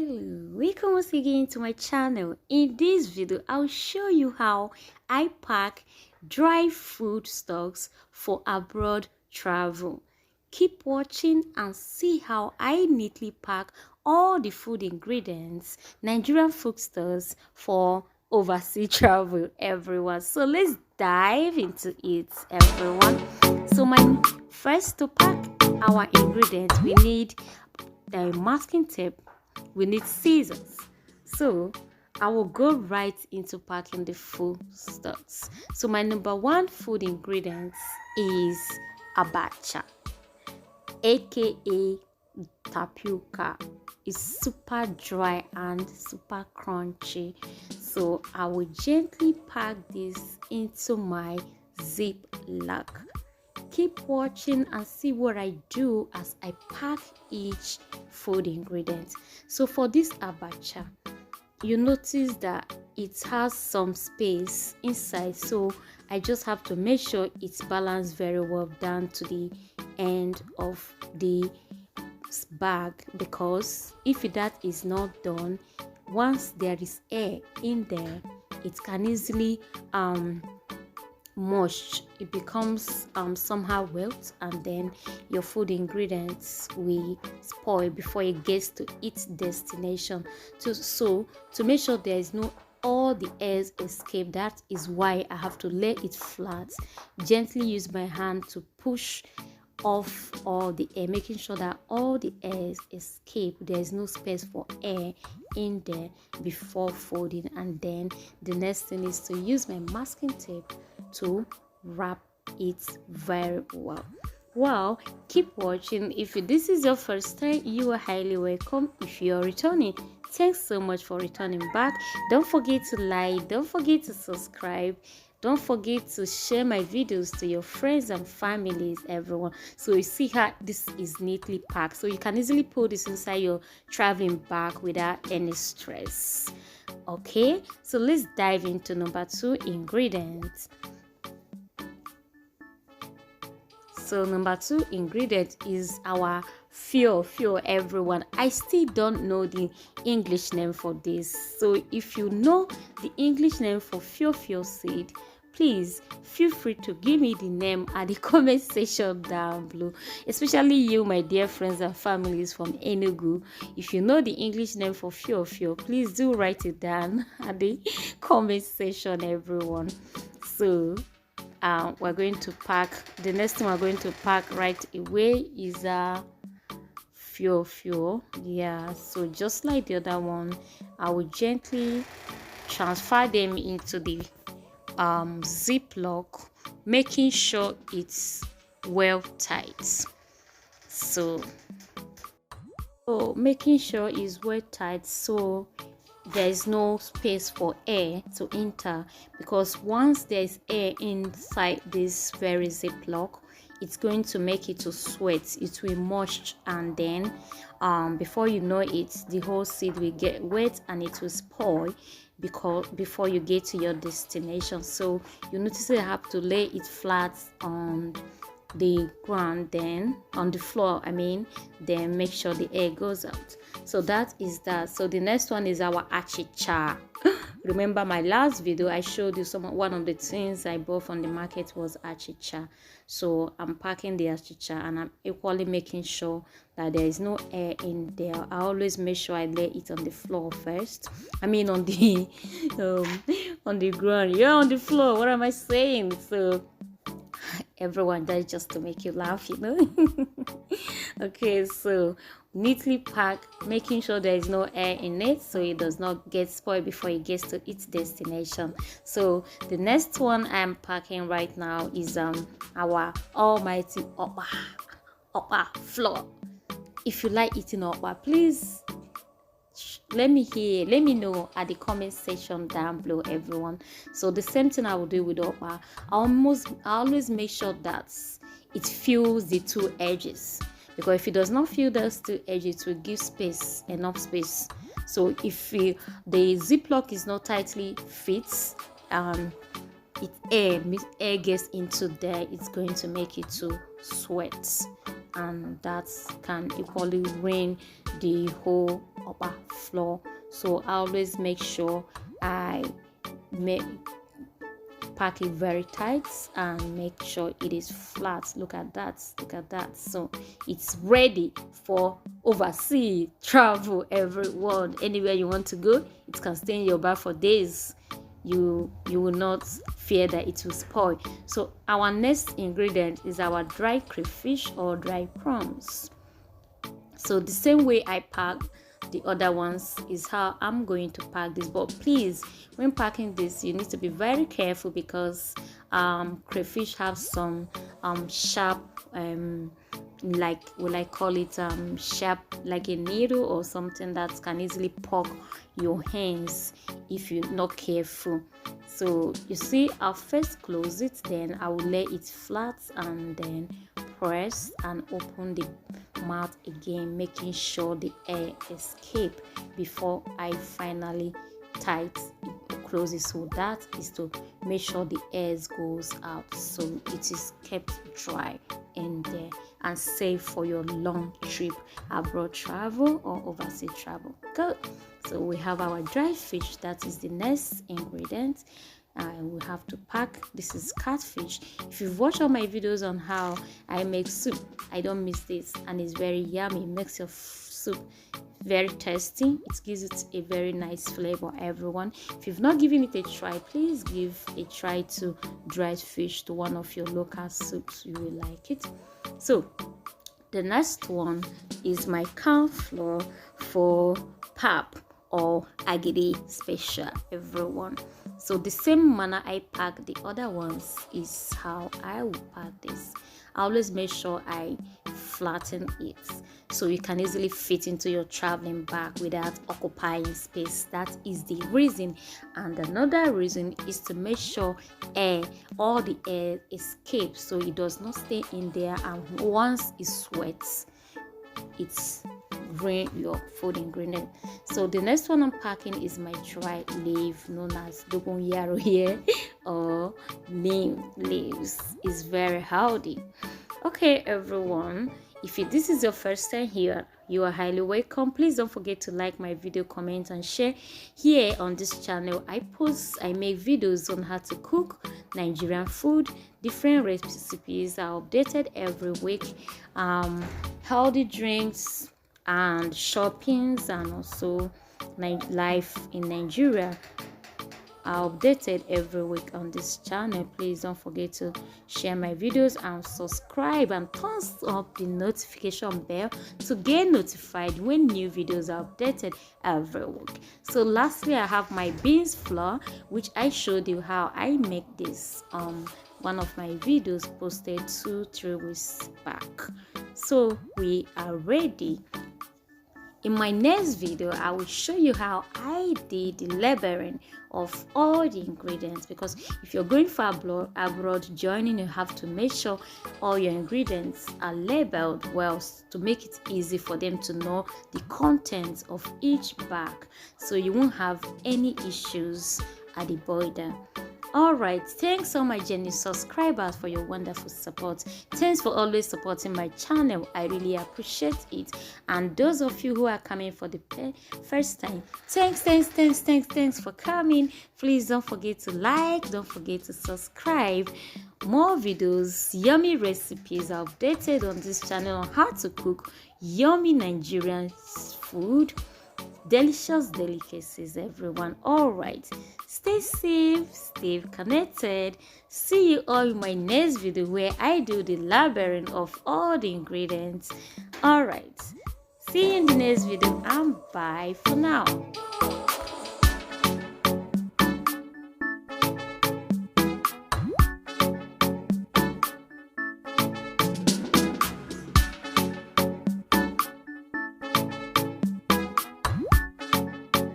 Welcome once again to my channel. In this video I'll show you how I pack dry food stocks for abroad travel. Keep watching and see how I neatly pack all the food ingredients, Nigerian food stores for overseas travel, everyone. So let's dive into it, everyone. So my first, to pack our ingredients, we need the masking tape, we need scissors. So I will go right into packing the food stuffs. So my number one food ingredient is abacha, aka tapioca. It's super dry and super crunchy, so I will gently pack this into my ziplock. Keep watching and see what I do as I pack each food ingredient. So for this abacha, you notice that it has some space inside, so I just have to make sure it's balanced very well down to the end of the bag, because if that is not done, once there is air in there, it can easily mush. It becomes somehow wet, and then your food ingredients will spoil before it gets to its destination. So to make sure there is no all the airs escape, that is why I have to lay it flat, gently use my hand to push off all the air, making sure that all the airs escape. There is no space for air in there before folding. And then the next thing is to use my masking tape to wrap it very well. Keep watching. If this is your first time, you are highly welcome. If you're returning, thanks so much for returning back. Don't forget to like, don't forget to subscribe, don't forget to share my videos to your friends and families, everyone. So you see how this is neatly packed, so you can easily put this inside your traveling bag without any stress. Okay, so let's dive into number two ingredient. So number two ingredient is our fuel, everyone. I still don't know the English name for this, so if you know the English name for fuel seed, please feel free to give me the name at the comment section down below, especially you, my dear friends and families from Enugu. If you know the English name for fuel, please do write it down at the comment section, everyone. So we're going to pack, the next thing we're going to pack right away is fuel. Yeah, so just like the other one, I will gently transfer them into the ziplock, making sure it's well tight. So making sure it's well tight, so there is no space for air to enter, because once there is air inside this very ziplock, it's going to make it to sweat, it will mush, and then before you know it, the whole seed will get wet and it will spoil before you get to your destination. So you notice that I have to lay it flat on the ground, then on the floor, then make sure the air goes out. So that is that. So the next one is our achicha. Remember my last video, I showed you one of the things I bought from the market was achicha. So I'm packing the achicha and I'm equally making sure that there is no air in there. I always make sure I lay it on the floor first. On the on the ground. You're on the floor. What am I saying? So everyone, that's just to make you laugh, Okay, so neatly pack, making sure there is no air in it so it does not get spoiled before it gets to its destination. So the next one I'm packing right now is our almighty okpa flour. If you like eating okpa, please let me know at the comment section down below, everyone. So the same thing I will do with okpa. I always make sure that it fills the two edges, because if it does not fill those two edges, it will give enough space. So if the ziplock is not tightly fits, air gets into there, it's going to make it to sweat, and that can equally ruin the whole upper floor. So I always make sure I pack it very tight and make sure it is flat. Look at that, look at that. So it's ready for overseas travel, everyone. Anywhere you want to go, it can stay in your bag for days. You will not fear that it will spoil. So our next ingredient is our dry crayfish or dry prawns. So the same way I pack the other ones is how I'm going to pack this. But please, when packing this, you need to be very careful because crayfish have some sharp, like, will I call it sharp, like a needle or something that can easily poke your hands if you're not careful. So you see, I'll first close it, then I will lay it flat and then press and open the mouth again, making sure the air escape before I finally close it. So that is to make sure the air goes out, so it is kept dry in there and safe for your long trip, abroad travel or overseas travel. Good. So we have our dry fish, that is the next ingredient. We have to pack. This is catfish. If you've watched all my videos on how I make soup, I don't miss this, and it's very yummy. It makes your soup very tasty. It gives it a very nice flavor, everyone. If you've not given it a try, please give a try to dried fish to one of your local soups. You will like it. So the next one is my corn flour for pap or agidi special, everyone. So the same manner I pack the other ones is how I will pack this. I always make sure I flatten it so you can easily fit into your traveling bag without occupying space. That is the reason. And another reason is to make sure all the air escapes so it does not stay in there, and once it sweats, it's ruin your food ingredient. So the next one I'm packing is my dry leaf, known as dogon yaro here, or neem leaves. It's very healthy. Okay, everyone, if this is your first time here, you are highly welcome. Please don't forget to like my video, comment and share. Here on this channel, I make videos on how to cook Nigerian food. Different recipes are updated every week. Healthy drinks and shoppings, and also life in Nigeria are updated every week on this channel. Please don't forget to share my videos and subscribe and turn up the notification bell to get notified when new videos are updated every week. So lastly, I have my beans flour, which I showed you how I make this one of my videos posted 2-3 weeks back. So we are ready. In my next video, I will show you how I did the labeling of all the ingredients, because if you're going for abroad joining, you have to make sure all your ingredients are labeled well to make it easy for them to know the contents of each bag, so you won't have any issues at the border. Alright, thanks so much, Jenny subscribers, for your wonderful support. Thanks for always supporting my channel. I really appreciate it. And those of you who are coming for the first time, thanks for coming. Please don't forget to like, don't forget to subscribe. More videos, yummy recipes are updated on this channel on how to cook yummy Nigerian food. Delicious delicacies, everyone. All right, stay safe, stay connected. See you all in my next video where I do the labeling of all the ingredients. All right, see you in the next video, and bye for now.